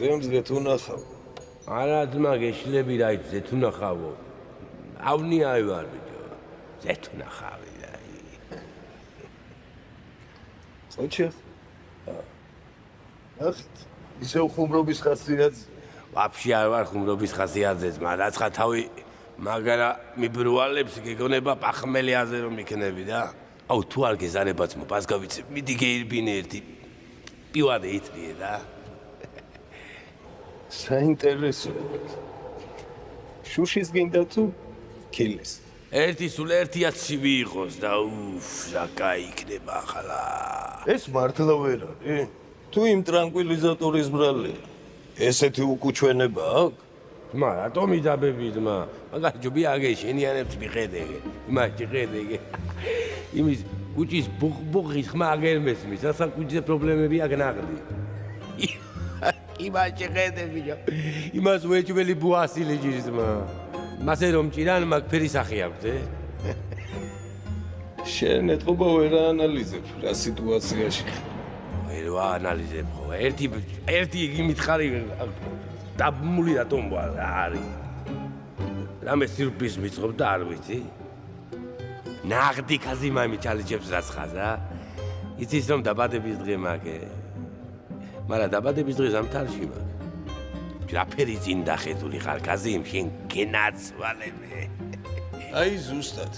ზემს გეთუნახავ. არა ძმა გეშლები რა იცი ზეთუნახავო. ავნიაი ვარ ბიჭო. ზეთუნახავი და ხოჩე. ახთ ისევ ხუმრობის ხასიათზე. ვაფშე არ ვარ ხუმრობის ხასიათზე ძმა. რაცხა თავი მაგრა მიბრუალებს გეგონება პახმელიაზე რომ იქნები და. აუ თუ არ გეზარებაც მობას გავიცე. მიდი გეირბინე ერთი პივადე იწრიე და. საინტერესო. შუშის გინდა თუ ქილეს? ერთი სულ 1-1000 იყოს და ჟაკა იქნება ახლა. ეს მართლა ვერ არის? თუ იმ ტრანკვილიზატორის ბრალია. ესეთი უკუჩვენება აქვს? მა რატომ იძაბები ძმა? მაგას ჯობია აგე შენიანებს მიხედე. იმაში ხედე. იმის კუჭის ბუღბუღის ხმა აგერ მესმის. ასა კუჭზე პრობლემები აქ ნაღდი. იმაში ხედე ბიჭო. იმას ვეჭველი ბუასილი ჭირზმა. მასე რომ ჭირან მაგ ფერი სახი აქვს, შენ ეთყობა ვერ აანალიზებ რა სიტუაციაში. ვერ ვაანალიზებ ხო. ერთი იმითხარი დაბმული რატომ ვარ არის. რამე სიურპრიზ მიწყობ და არ ვიცი. ნაღდი კაზიმა მიჩალიჭებს რაცხას რა. იცის რომ დაბადების დღე მაქვს. მაგრამ დაბადების დღე ზამთარში მაქვს. რაფერი წინ დახედული ხარ კაზიმ შენ გენაცვალებე. აი ზუსტად.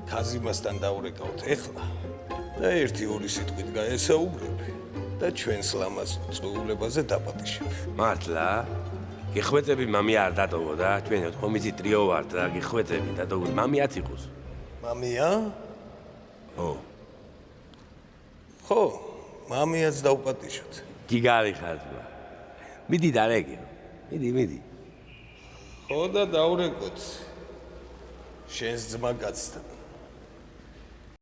კაზიმასთან დავრეკავთ ეხლა. და 1-2 სიტყვით გაესაუბრები და ჩვენს ლამაზ წვეულებაზე დაპატიშებ. მართლა? გეხვეწები მამია არ დატოვო და ჩვენ ხომიზი ტრიო ვართ და გეხვეწები და დოგ მამიაც იყოს. მამია? ხო. ხო, მამიაც დავპატიშოთ. გიგარი ხარ ძმა. მიდი დარეგე. მიდი. ხო და დავრეკოთ. შენს ძმა კაცთან.